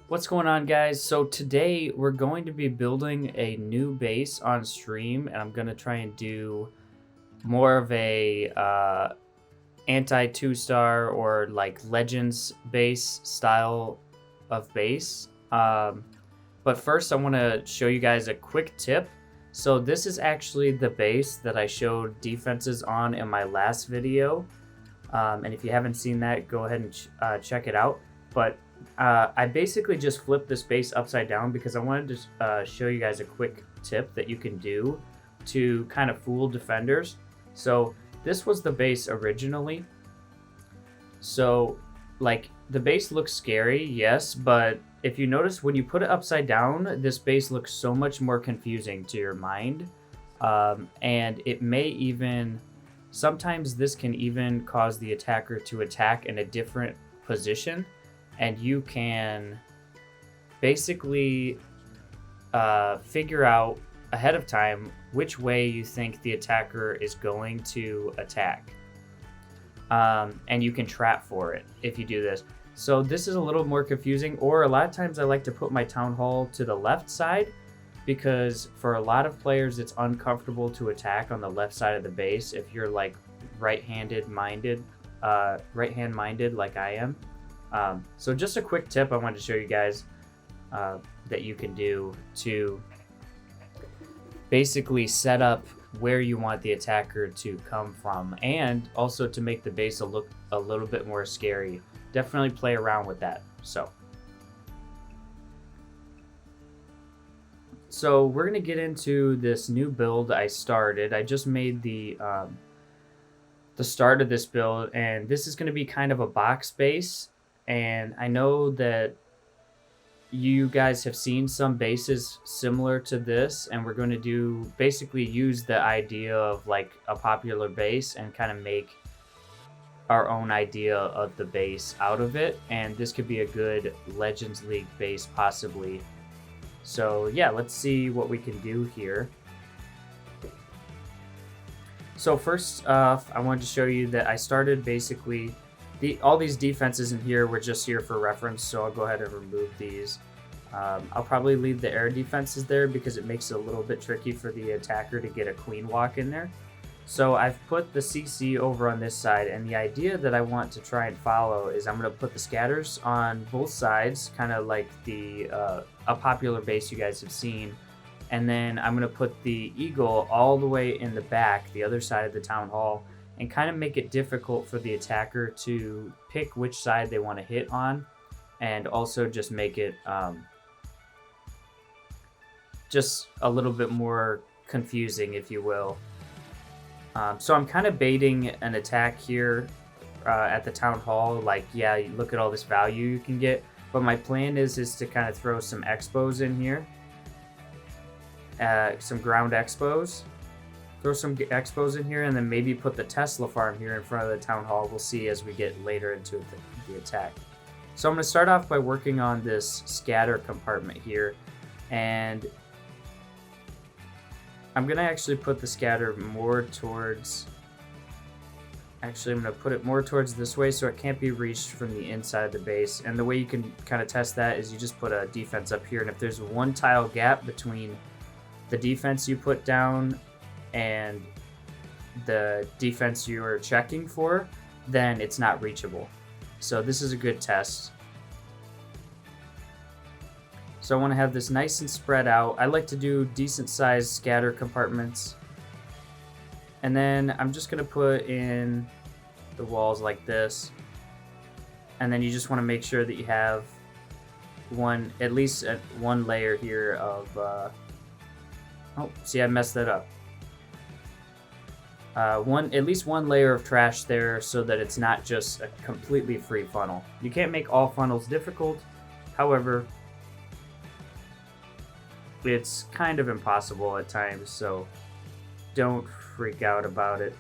What's going on, guys? So today we're going to be building a new base on stream, and I'm going to try and do more of a anti 2-star or like Legends base style of base. But first I want to show you guys a quick tip. So this is actually the base that I showed defenses on in my last video. And if you haven't seen that, go ahead and check it out. But I basically just flipped this base upside down because I wanted to show you guys a quick tip that you can do to kind of fool defenders. So this was the base originally. So like the base looks scary, yes, but if you notice when you put it upside down, this base looks so much more confusing to your mind. And it may even, sometimes this can even cause the attacker to attack in a different position. And you can basically figure out ahead of time which way you think the attacker is going to attack. And you can trap for it if you do this. So this is a little more confusing, or a lot of times I like to put my town hall to the left side because for a lot of players it's uncomfortable to attack on the left side of the base if you're like right-hand minded like I am. So just a quick tip I wanted to show you guys that you can do to basically set up where you want the attacker to come from, and also to make the base look a little bit more scary. Definitely play around with that. So we're gonna get into this new build I started. I just made the start of this build, and this is gonna be kind of a box base. And I know that you guys have seen some bases similar to this, and we're going to do basically use the idea of like a popular base and kind of make our own idea of the base out of it. And this could be a good Legends League base possibly. So yeah, let's see what we can do here. So first off, I wanted to show you that I started basically all these defenses in here were just here for reference, so I'll go ahead and remove these. I'll probably leave the air defenses there because it makes it a little bit tricky for the attacker to get a queen walk in there. So I've put the CC over on this side, and the idea that I want to try and follow is I'm going to put the scatters on both sides, kind of like a popular base you guys have seen. And then I'm going to put the eagle all the way in the back, the other side of the town hall, and kind of make it difficult for the attacker to pick which side they want to hit on, and also just make it just a little bit more confusing, if you will. So I'm kind of baiting an attack here at the town hall, like, yeah, look at all this value you can get, but my plan is to kind of throw some expos in here, some ground expos. Throw some expos in here, and then maybe put the Tesla farm here in front of the town hall. We'll see as we get later into the attack. So I'm going to start off by working on this scatter compartment here, and I'm going to actually put the scatter more towards, I'm going to put it more towards this way so it can't be reached from the inside of the base. And the way you can kind of test that is you just put a defense up here, and if there's one tile gap between the defense you put down and the defense you are checking for, then it's not reachable. So this is a good test. So I want to have this nice and spread out. I like to do decent sized scatter compartments. And then I'm just going to put in the walls like this. And then you just want to make sure that you have at least one layer here of oh, see, I messed that up. At least one layer of trash there so that it's not just a completely free funnel. You can't make all funnels difficult, however, it's kind of impossible at times, so don't freak out about it.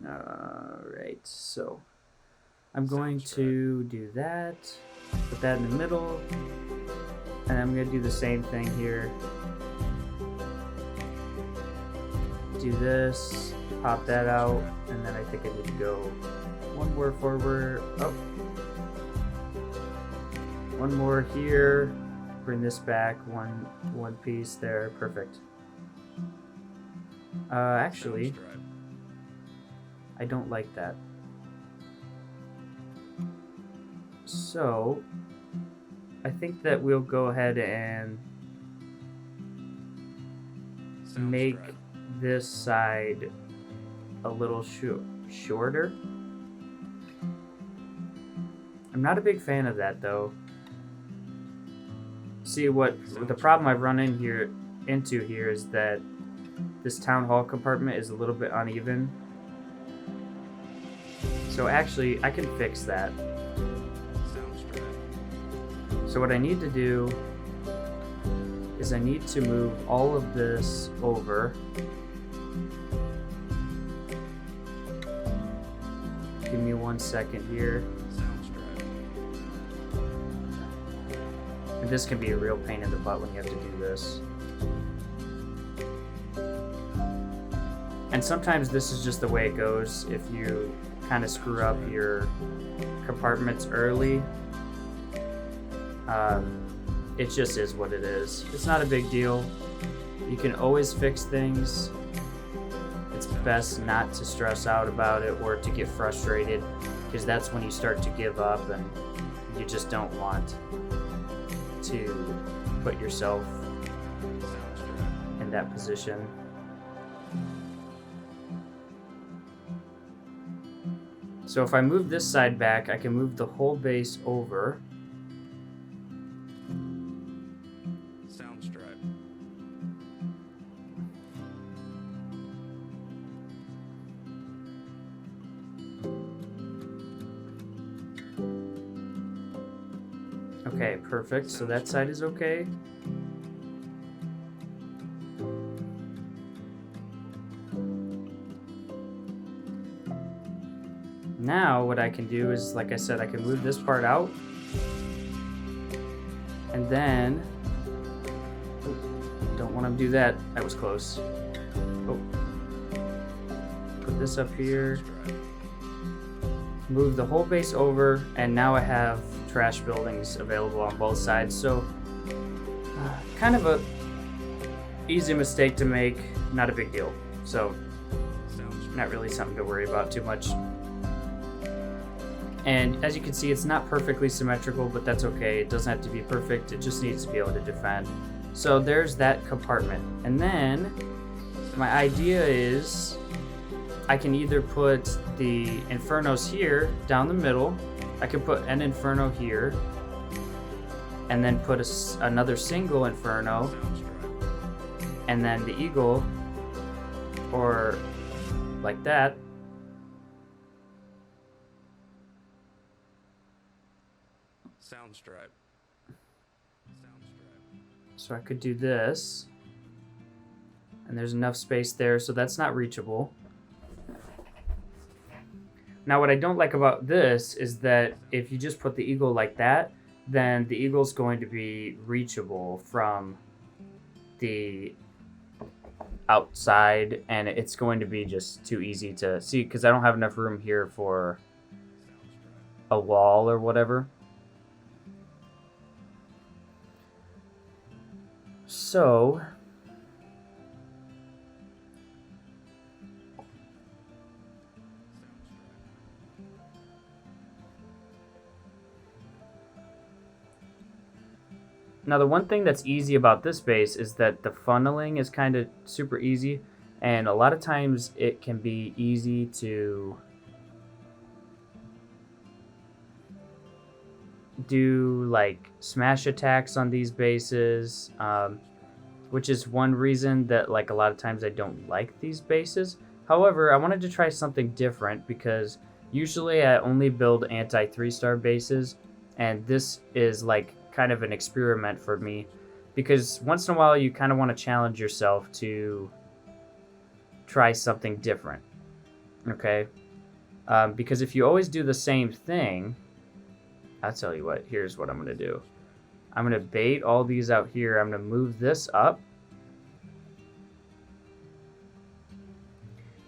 Alright, so I'm going to do that, put that in the middle. And I'm going to do the same thing here. Do this, pop that out, and then I think I need to go One more forward. Oh. One more here. Bring this back. One piece there. Perfect. Actually, I don't like that. So, I think that we'll go ahead and make this side a little shorter. I'm not a big fan of that though. See, what the problem I've run into here is that this town hall compartment is a little bit uneven. So actually, I can fix that. So what I need to do is I need to move all of this over. Give me 1 second here. And this can be a real pain in the butt when you have to do this. And sometimes this is just the way it goes. If you kind of screw up your compartments early, it just is what it is. It's not a big deal. You can always fix things. It's best not to stress out about it or to get frustrated, because that's when you start to give up and you just don't want to put yourself in that position. So if I move this side back, I can move the whole base over. Okay, perfect. So that side is okay. Now what I can do is, like I said, I can move this part out. And then, don't want to do that. That was close. Oh. Put this up here. Move the whole base over, and now I have trash buildings available on both sides. So kind of a easy mistake to make, not a big deal. So not really something to worry about too much. And as you can see, it's not perfectly symmetrical, but that's okay. It doesn't have to be perfect. It just needs to be able to defend. So there's that compartment. And then my idea is I can either put the infernos here down the middle. I can put an inferno here and then put another single inferno and then the eagle, or like that. Soundstripe. So I could do this, and there's enough space there, so that's not reachable. Now what I don't like about this is that if you just put the eagle like that, then the eagle's going to be reachable from the outside, and it's going to be just too easy to see because I don't have enough room here for a wall or whatever. So now the one thing that's easy about this base is that the funneling is kind of super easy, and a lot of times it can be easy to do like smash attacks on these bases, which is one reason that like a lot of times I don't like these bases. However, I wanted to try something different because usually I only build anti 3-star bases, and this is like kind of an experiment for me because once in a while you kind of want to challenge yourself to try something different. Okay, because if you always do the same thing, I'll tell you what, here's what I'm going to do. I'm going to bait all these out here. I'm going to move this up.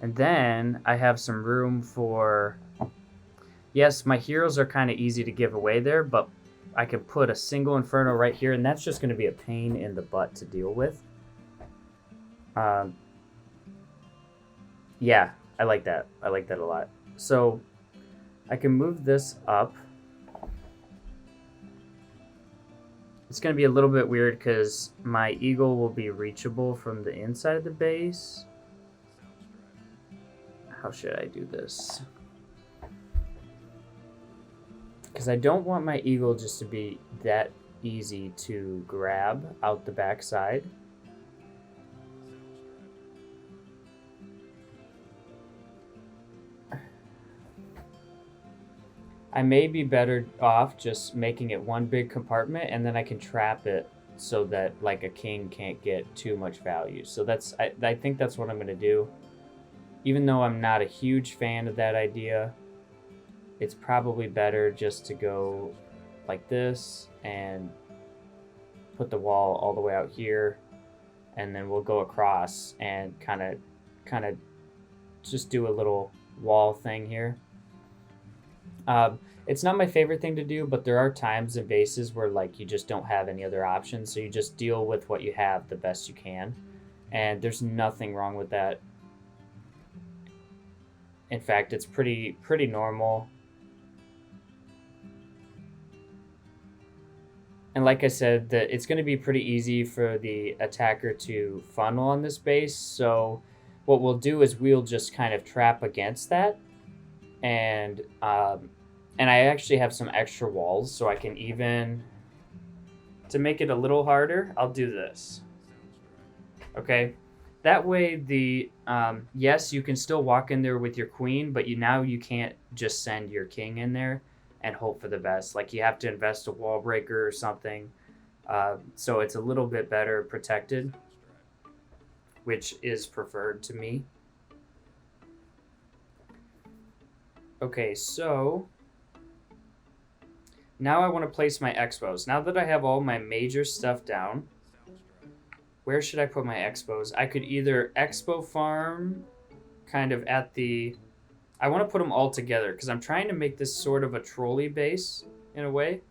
And then I have some room for Yes, my heroes are kind of easy to give away there, but I can put a single Inferno right here, and that's just going to be a pain in the butt to deal with. Yeah, I like that. I like that a lot. So I can move this up. It's going to be a little bit weird because my eagle will be reachable from the inside of the base. How should I do this? Because I don't want my eagle just to be that easy to grab out the backside. I may be better off just making it one big compartment, and then I can trap it so that like a king can't get too much value. So I think that's what I'm going to do. Even though I'm not a huge fan of that idea, it's probably better just to go like this and put the wall all the way out here, and then we'll go across and kind of just do a little wall thing here. It's not my favorite thing to do, but there are times in bases where like you just don't have any other options, so you just deal with what you have the best you can, and there's nothing wrong with that. In fact, it's pretty normal. And like I said, it's going to be pretty easy for the attacker to funnel on this base, so what we'll do is we'll just kind of trap against that, and I actually have some extra walls, so I can even, to make it a little harder, I'll do this. Okay? That way, yes, you can still walk in there with your queen, but now you can't just send your king in there and hope for the best. Like, you have to invest a wall breaker or something, so it's a little bit better protected, which is preferred to me. Okay, so now I want to place my expos. Now that I have all my major stuff down, where should I put my expos? I could either expo farm kind of at the... I want to put them all together because I'm trying to make this sort of a trolley base in a way.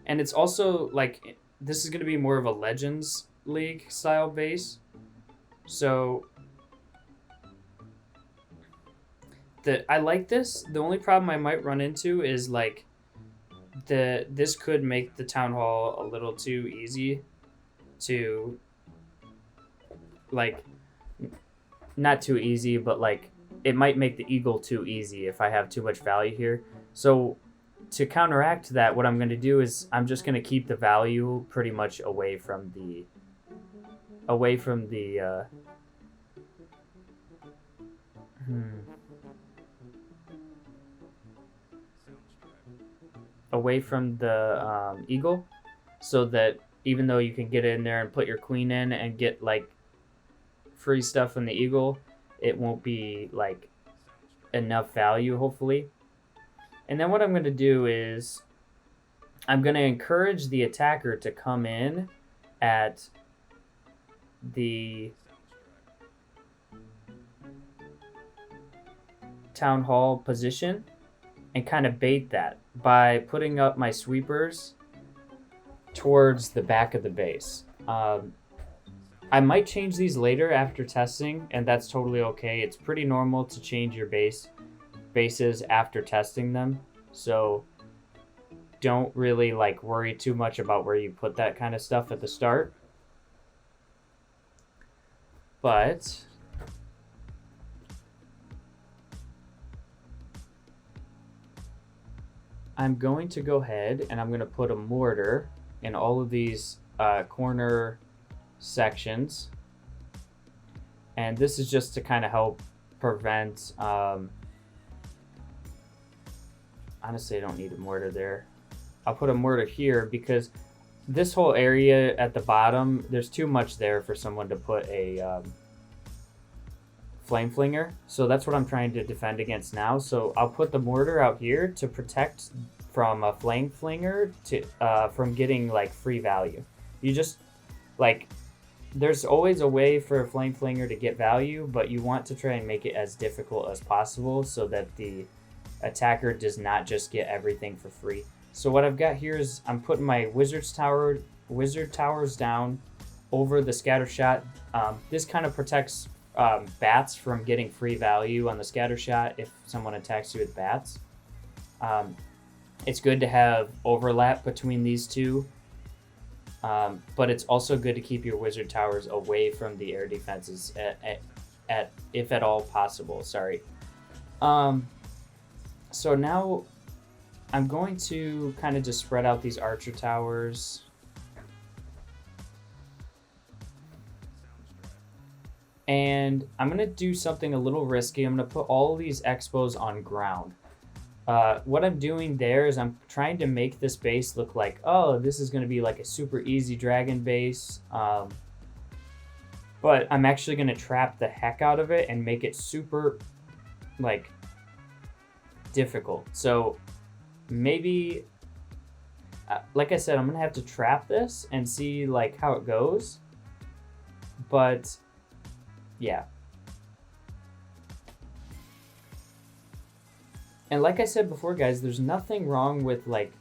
And it's also like, this is going to be more of a Legends League style base. So I like this. The only problem I might run into is like this could make the town hall a little too easy to, like, not too easy, but like it might make the eagle too easy if I have too much value here. So to counteract that, what I'm going to do is I'm just going to keep the value pretty much away from the away from the eagle, so that even though you can get in there and put your queen in and get like free stuff from the eagle, it won't be like enough value, hopefully. And then what I'm going to do is I'm going to encourage the attacker to come in at the town hall position and kind of bait that by putting up my sweepers towards the back of the base. I might change these later after testing, and that's totally okay. It's pretty normal to change your bases after testing them, so don't really like worry too much about where you put that kind of stuff at the start. But I'm going to go ahead and I'm going to put a mortar in all of these corner sections, and this is just to kind of help prevent honestly, I don't need a mortar there. I'll put a mortar here because this whole area at the bottom, there's too much there for someone to put a flame flinger, so that's what I'm trying to defend against now. So I'll put the mortar out here to protect from a flame flinger to from getting like free value. You just like, there's always a way for a flame flinger to get value, but you want to try and make it as difficult as possible so that the attacker does not just get everything for free. So what I've got here is I'm putting my wizard towers down over the scatter shot. This kind of protects bats from getting free value on the scatter shot if someone attacks you with bats. It's good to have overlap between these two. But it's also good to keep your wizard towers away from the air defenses at if at all possible. Sorry. So now I'm going to kind of just spread out these archer towers. And I'm going to do something a little risky. I'm going to put all of these expos on ground. What I'm doing there is I'm trying to make this base look like, oh, this is going to be like a super easy dragon base. But I'm actually going to trap the heck out of it and make it super, like, difficult. So maybe, like I said, I'm going to have to trap this and see, like, how it goes. But, yeah. And like I said before, guys, there's nothing wrong with, like,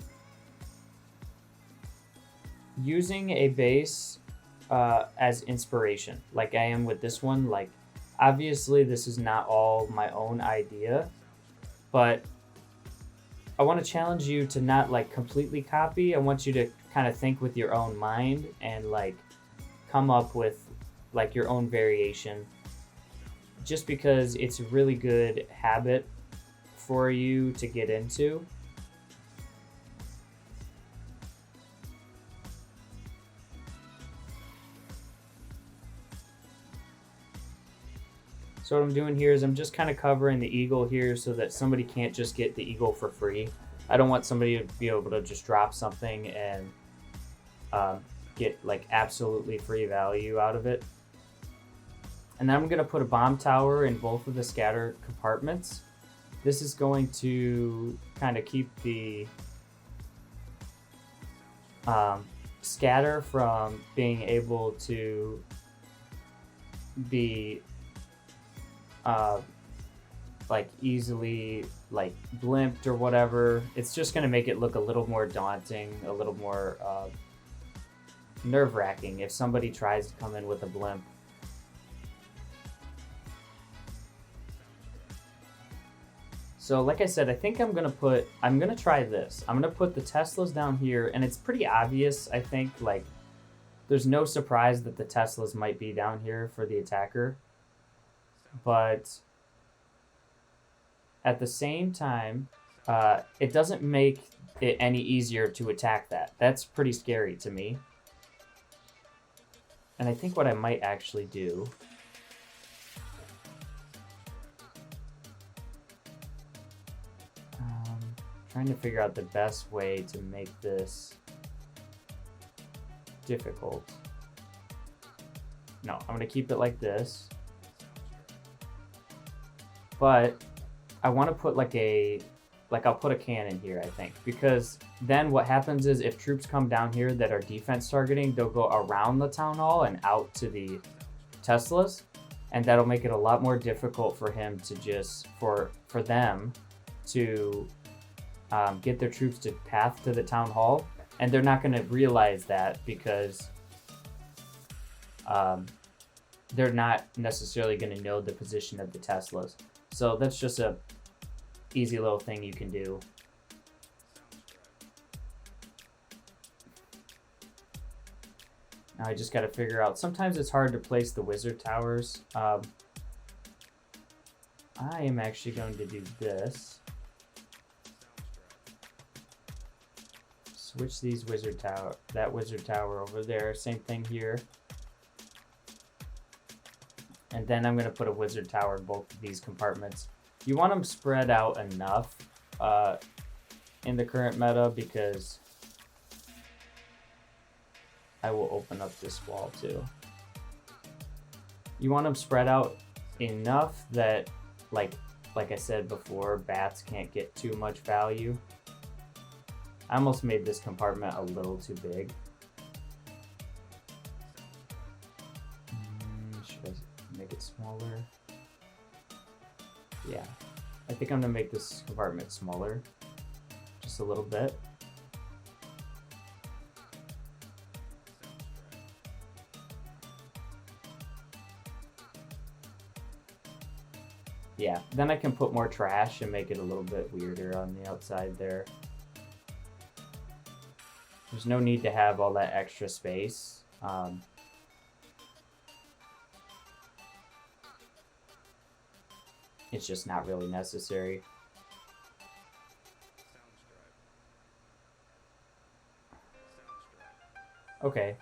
using a base as inspiration, like I am with this one. Like, obviously, this is not all my own idea, but I want to challenge you to not, like, completely copy. I want you to kind of think with your own mind and, like, come up with, like, your own variation, just because it's a really good habit for you to get into. So what I'm doing here is I'm just kind of covering the eagle here so that somebody can't just get the eagle for free. I don't want somebody to be able to just drop something and get, like, absolutely free value out of it. And then I'm going to put a bomb tower in both of the scatter compartments. This is going to kind of keep the scatter from being able to be like easily, like, blimped or whatever. It's just going to make it look a little more daunting, a little more nerve-wracking if somebody tries to come in with a blimp. So like I said, I think I'm gonna try this. I'm gonna put the Teslas down here, and it's pretty obvious, I think, like, there's no surprise that the Teslas might be down here for the attacker. But at the same time, it doesn't make it any easier to attack that. That's pretty scary to me. And I think what I might actually do, trying to figure out the best way to make this difficult. No, I'm going to keep it like this. But I want to put I'll put a cannon here, I think. Because then what happens is if troops come down here that are defense targeting, they'll go around the town hall and out to the Teslas. And that'll make it a lot more difficult for him to just, for them to get their troops to path to the town hall, and they're not going to realize that because they're not necessarily going to know the position of the Teslas. So that's just a easy little thing you can do. Now I just got to figure out, sometimes it's hard to place the wizard towers. I am actually going to do this. Switch these that wizard tower over there. Same thing here. And then I'm going to put a wizard tower in both of these compartments. You want them spread out enough in the current meta, because I will open up this wall too. You want them spread out enough that, like I said before, bats can't get too much value. I almost made this compartment a little too big. make it smaller. Yeah, I think I'm gonna make this compartment smaller, just a little bit. Yeah, then I can put more trash and make it a little bit weirder on the outside there. There's no need to have all that extra space. It's just not really necessary. Okay.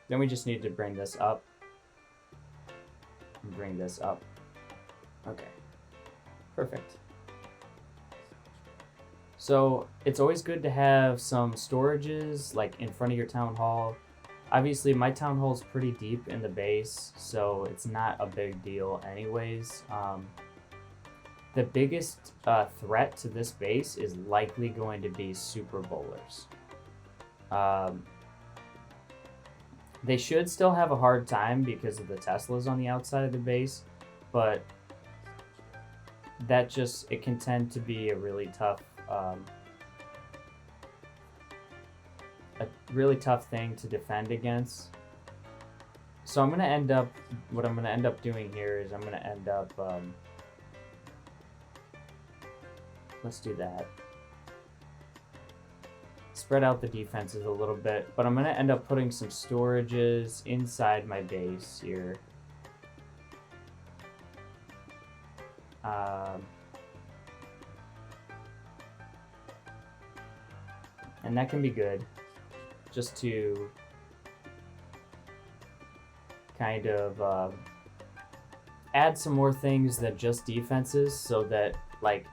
Then we just need to bring this up. And bring this up. Okay. Perfect. So it's always good to have some storages like in front of your town hall. Obviously my town hall is pretty deep in the base, so it's not a big deal anyways. The biggest threat to this base is likely going to be super bowlers. They should still have a hard time because of the Teslas on the outside of the base, but that just, it can tend to be a really tough thing to defend against. So I'm gonna end up, what I'm gonna end up doing here is I'm gonna end up, let's do that. Spread out the defenses a little bit, but I'm gonna end up putting some storages inside my base here. And that can be good, just to kind of add some more things than just defenses, so that like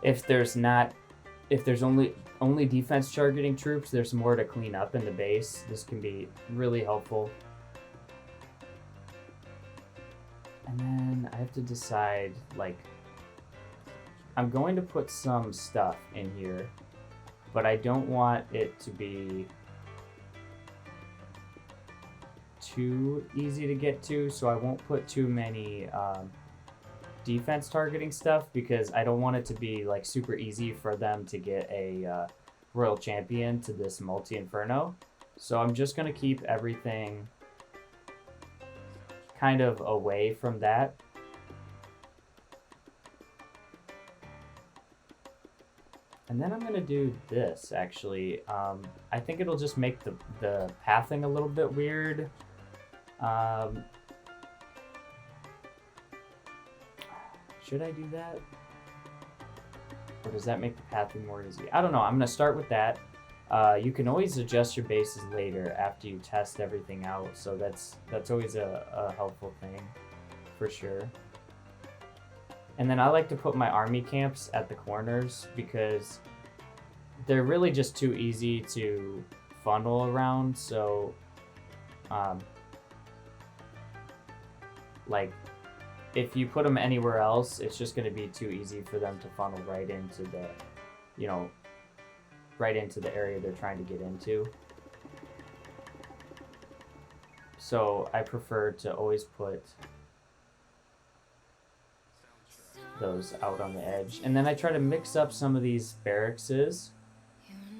if there's only defense targeting troops, there's more to clean up in the base. This can be really helpful. And then I have to decide, like, I'm going to put some stuff in here, but I don't want it to be too easy to get to, so I won't put too many defense targeting stuff, because I don't want it to be like super easy for them to get a royal champion to this multi-inferno. So I'm just going to keep everything kind of away from that. And then I'm going to do this, actually. I think it'll just make the pathing a little bit weird. Should I do that? Or does that make the pathing more easy? I don't know. I'm going to start with that. You can always adjust your bases later after you test everything out, so that's always a helpful thing, for sure. And then I like to put my army camps at the corners, because they're really just too easy to funnel around, so like if you put them anywhere else, it's just going to be too easy for them to funnel right into the, you know, right into the area they're trying to get into. So I prefer to always put those out on the edge. And then I try to mix up some of these barracks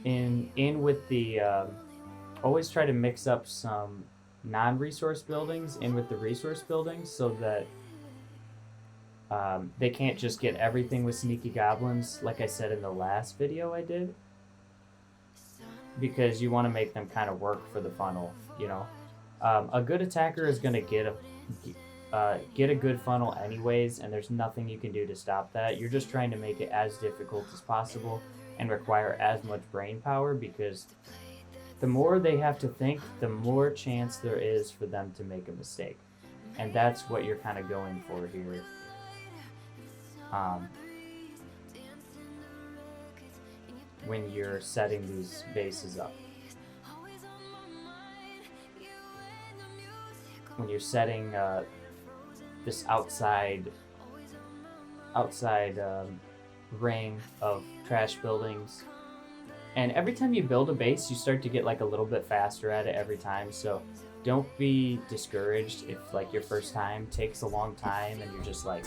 in with the, always try to mix up some non-resource buildings in with the resource buildings, so that they can't just get everything with sneaky goblins, like I said in the last video I did, because you want to make them kind of work for the funnel, you know. A good attacker is going to get a good funnel anyways, and there's nothing you can do to stop that. You're just trying to make it as difficult as possible and require as much brain power, because the more they have to think, the more chance there is for them to make a mistake. And that's what you're kind of going for here. When you're setting these bases up. When you're setting this outside ring of trash buildings, And every time you build a base, you start to get like a little bit faster at it every time. So don't be discouraged if like your first time takes a long time and you're just like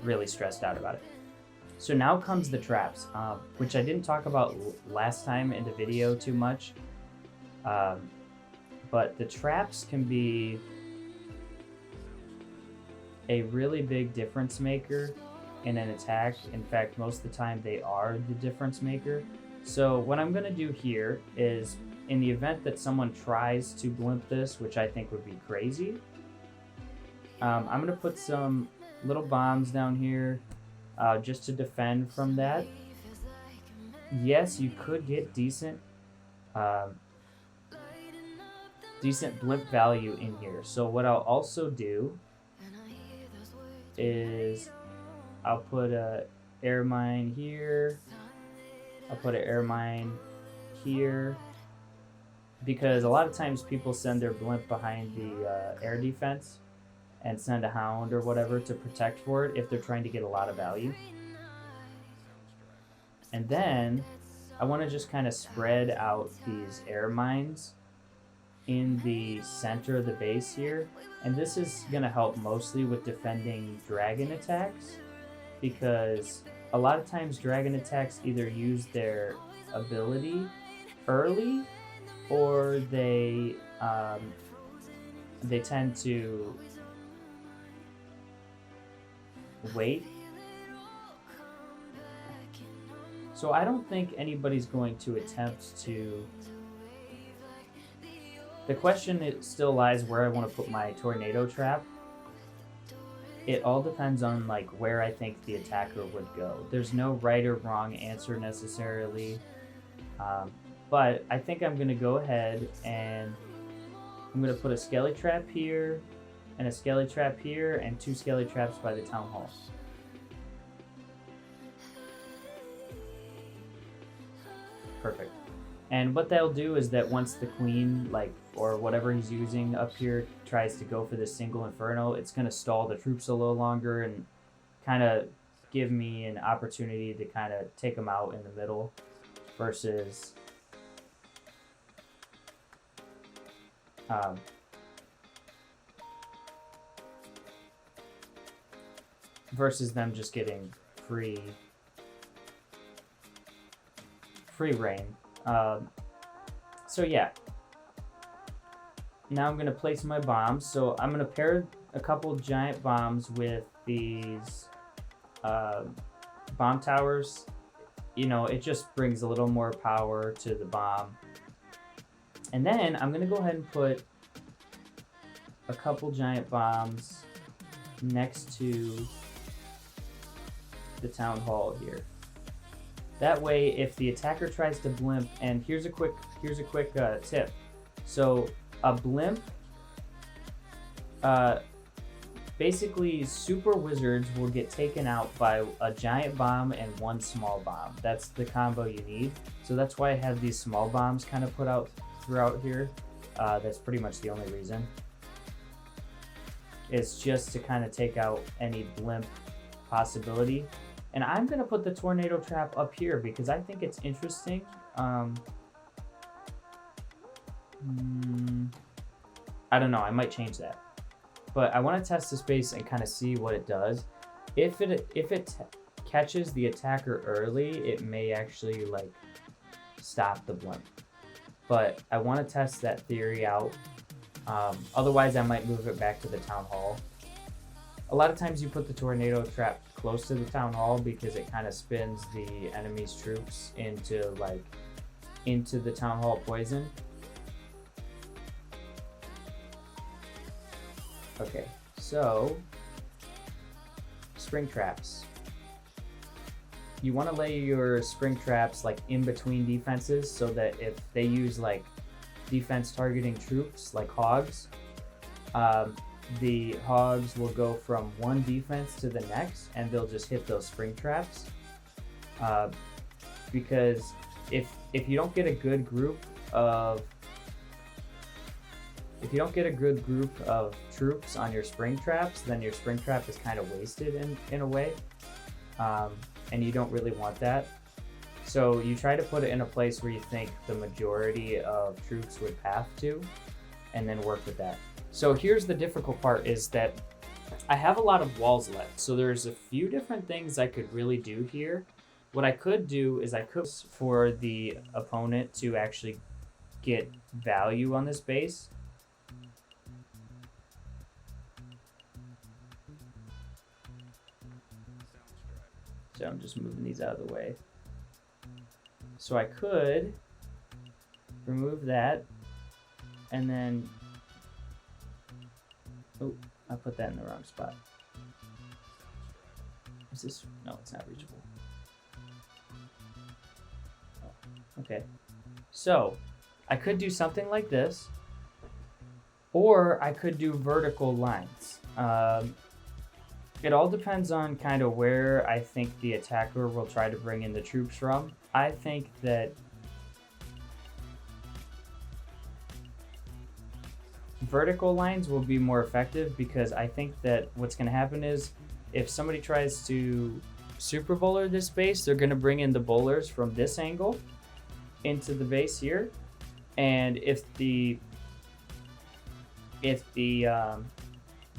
really stressed out about it. So now comes the traps, which I didn't talk about last time in the video too much. But the traps can be a really big difference maker in an attack. In fact, most of the time they are the difference maker. So what I'm going to do here is, in the event that someone tries to blimp this, which I think would be crazy, I'm going to put some little bombs down here just to defend from that. Yes, you could get decent blimp value in here. So what I'll also do is I'll put a air mine here. I'll put an air mine here, because a lot of times people send their blimp behind the air defense and send a hound or whatever to protect for it if they're trying to get a lot of value. And then I want to just kind of spread out these air mines in the center of the base here. And this is going to help mostly with defending dragon attacks, because a lot of times dragon attacks either use their ability early, or they tend to wait. So I don't think anybody's going to attempt to... The question still lies where I want to put my tornado trap. It all depends on like where I think the attacker would go. There's no right or wrong answer necessarily, but I think I'm going to go ahead and I'm going to put a skelly trap here and a skelly trap here and 2 skelly traps by the town hall. Perfect. And what that'll do is that once the queen, like, or whatever he's using up here, tries to go for this single inferno, it's going to stall the troops a little longer and kind of give me an opportunity to kind of take them out in the middle versus them just getting free reign. So yeah, now I'm going to place my bombs. So I'm going to pair a couple giant bombs with these bomb towers. You know, it just brings a little more power to the bomb. And then I'm going to go ahead and put a couple giant bombs next to the town hall here. That way, if the attacker tries to blimp, and here's a quick tip. So a blimp, basically super wizards will get taken out by a giant bomb and 1 small bomb. That's the combo you need. So that's why I have these small bombs kind of put out throughout here. That's pretty much the only reason. It's just to kind of take out any blimp possibility. And I'm going to put the tornado trap up here because I think it's interesting. I don't know, I might change that. But I want to test this base and kind of see what it does. If it catches the attacker early, it may actually like stop the blimp. But I want to test that theory out. Otherwise, I might move it back to the town hall. A lot of times you put the tornado trap close to the town hall because it kind of spins the enemy's troops into the town hall poison. Okay, so spring traps. You want to lay your spring traps like in between defenses so that if they use like defense targeting troops like hogs, the hogs will go from one defense to the next and they'll just hit those spring traps. Because if you don't get a good group of troops on your spring traps, then your spring trap is kind of wasted in a way, and you don't really want that. So you try to put it in a place where you think the majority of troops would path to, and then work with that. So here's the difficult part, is that I have a lot of walls left. So there's a few different things I could really do here. What I could do is I could, for the opponent to actually get value on this base. So I'm just moving these out of the way. So I could remove that, and then, oh, I put that in the wrong spot. Is this, no, it's not reachable. Oh, okay. So I could do something like this, or I could do vertical lines. It all depends on kind of where I think the attacker will try to bring in the troops from. I think that vertical lines will be more effective, because I think that what's going to happen is if somebody tries to super bowler this base, they're going to bring in the bowlers from this angle into the base here. And if the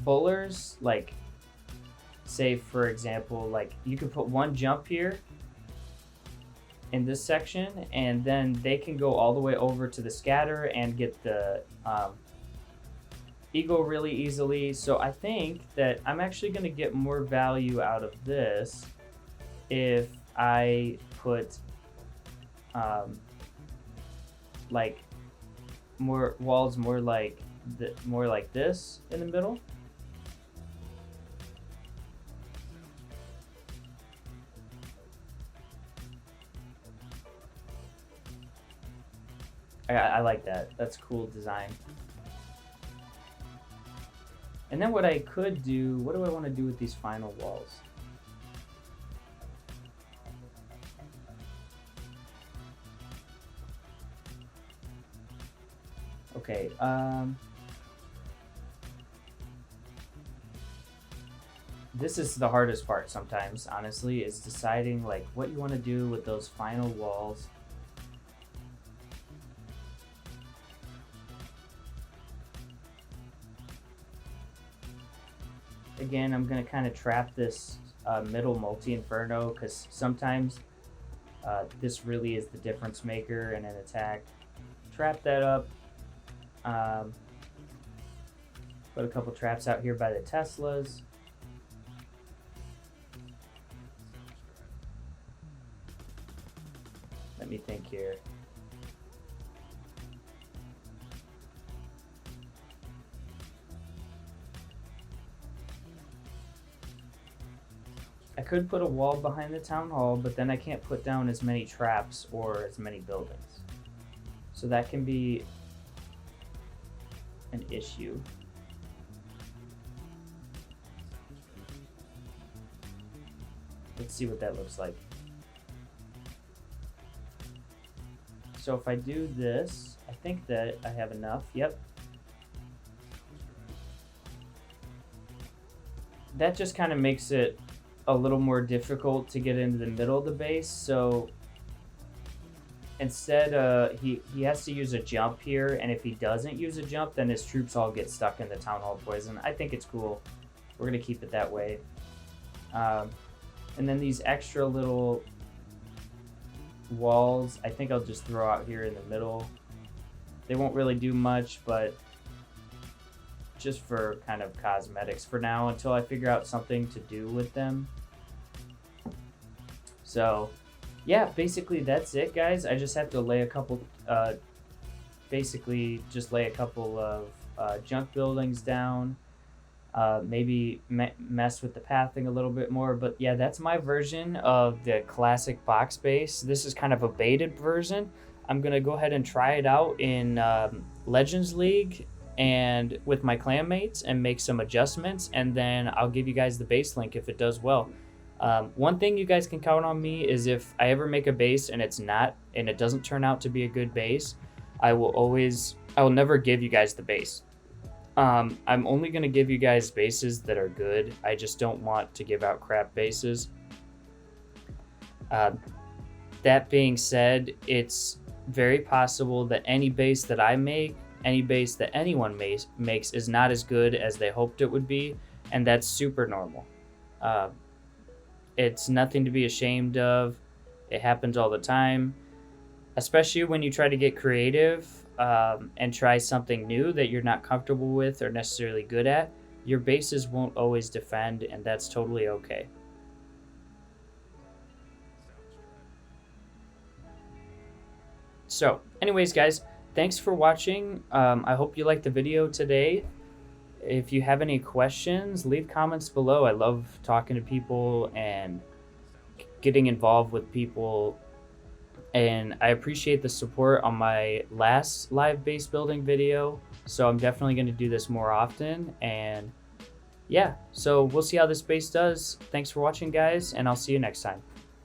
bowlers, like, say for example, like, you could put one jump here in this section, and then they can go all the way over to the scatter and get the eagle really easily. So I think that I'm actually going to get more value out of this if I put like more walls, more like this in the middle. I like that. That's cool design. And then what I could do, what do I want to do with these final walls? Okay, this is the hardest part sometimes, honestly, is deciding like what you want to do with those final walls. Again, I'm going to kind of trap this middle multi-inferno, because sometimes this really is the difference maker in an attack. Trap that up. Put a couple traps out here by the Teslas. Let me think here. I could put a wall behind the town hall, but then I can't put down as many traps or as many buildings. So that can be an issue. Let's see what that looks like. So if I do this, I think that I have enough. Yep. That just kind of makes it a little more difficult to get into the middle of the base. So instead, he has to use a jump here, and if he doesn't use a jump, then his troops all get stuck in the town hall poison. I think it's cool. We're gonna keep it that way. And then these extra little walls, I think I'll just throw out here in the middle. They won't really do much, but just for kind of cosmetics for now, until I figure out something to do with them. So yeah, basically that's it, guys. I just have to lay a couple, basically just lay a couple of junk buildings down, maybe mess with the pathing a little bit more. But yeah, that's my version of the classic box base. This is kind of a baited version. I'm gonna go ahead and try it out in Legends League and with my clanmates and make some adjustments, and then I'll give you guys the base link if it does well. One thing you guys can count on me is if I ever make a base and it doesn't turn out to be a good base, I will never give you guys the base. I'm only going to give you guys bases that are good. I just don't want to give out crap bases. That being said, it's very possible that any base that I make, any base that anyone makes is not as good as they hoped it would be, and that's super normal. Uh, it's nothing to be ashamed of. It happens all the time, especially when you try to get creative and try something new that you're not comfortable with or necessarily good at. Your bases won't always defend, and that's totally okay. So, anyways, guys, thanks for watching. I hope you liked the video today. If you have any questions, leave comments below. I love talking to people and getting involved with people. And I appreciate the support on my last live base building video. So I'm definitely going to do this more often. And yeah, so we'll see how this base does. Thanks for watching, guys, and I'll see you next time.